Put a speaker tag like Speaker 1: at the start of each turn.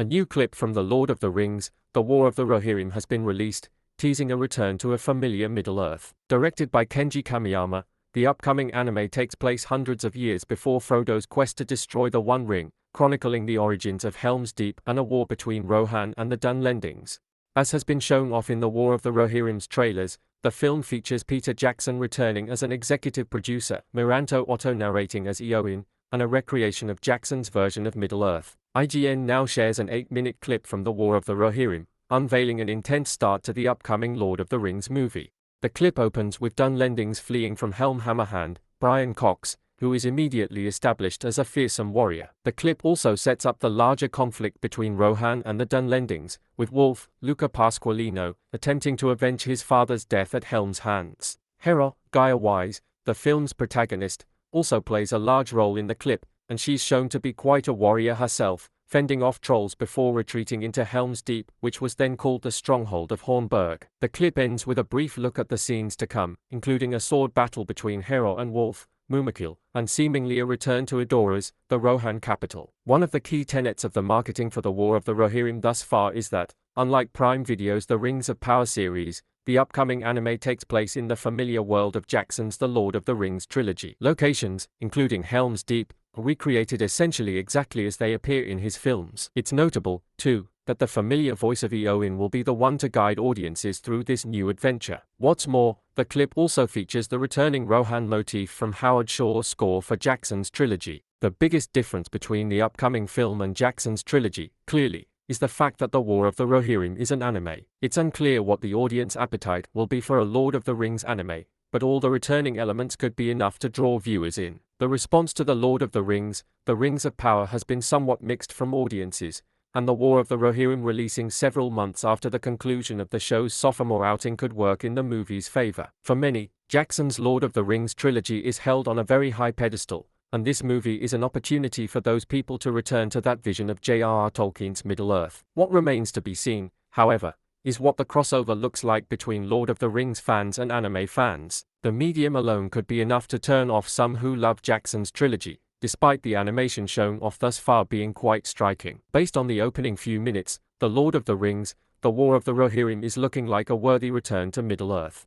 Speaker 1: A new clip from The Lord of the Rings, The War of the Rohirrim has been released, teasing a return to a familiar Middle-earth. Directed by Kenji Kamiyama, the upcoming anime takes place hundreds of years before Frodo's quest to destroy the One Ring, chronicling the origins of Helm's Deep and a war between Rohan and the Dunlendings. As has been shown off in The War of the Rohirrim's trailers, the film features Peter Jackson returning as an executive producer, Miranto Otto narrating as Eowyn, and a recreation of Jackson's version of Middle-earth. IGN now shares an 8-minute clip from The War of the Rohirrim, unveiling an intense start to the upcoming Lord of the Rings movie. The clip opens with Dunlendings fleeing from Helm Hammerhand, Brian Cox, who is immediately established as a fearsome warrior. The clip also sets up the larger conflict between Rohan and the Dunlendings, with Wolf, Luca Pasqualino, attempting to avenge his father's death at Helm's hands. Hera, Gaia Wise, the film's protagonist, also plays a large role in the clip, and she's shown to be quite a warrior herself, fending off trolls before retreating into Helm's Deep, which was then called the stronghold of Hornburg. The clip ends with a brief look at the scenes to come, including a sword battle between Hera and Wolf, Mumakil, and seemingly a return to Edoras, the Rohan capital. One of the key tenets of the marketing for the War of the Rohirrim thus far is that, unlike Prime Video's The Rings of Power series, the upcoming anime takes place in the familiar world of Jackson's The Lord of the Rings trilogy. Locations, including Helm's Deep, are recreated essentially exactly as they appear in his films. It's notable, too, that the familiar voice of Eowyn will be the one to guide audiences through this new adventure. What's more, the clip also features the returning Rohan motif from Howard Shore's score for Jackson's trilogy. The biggest difference between the upcoming film and Jackson's trilogy, clearly, is the fact that The War of the Rohirrim is an anime. It's unclear what the audience appetite will be for a Lord of the Rings anime, but all the returning elements could be enough to draw viewers in. The response to The Lord of the Rings, The Rings of Power has been somewhat mixed from audiences, and The War of the Rohirrim releasing several months after the conclusion of the show's sophomore outing could work in the movie's favor. For many, Jackson's Lord of the Rings trilogy is held on a very high pedestal, and this movie is an opportunity for those people to return to that vision of J.R.R. Tolkien's Middle-earth. What remains to be seen, however, is what the crossover looks like between Lord of the Rings fans and anime fans. The medium alone could be enough to turn off some who love Jackson's trilogy, despite the animation shown off thus far being quite striking. Based on the opening few minutes, The Lord of the Rings, The War of the Rohirrim is looking like a worthy return to Middle-earth.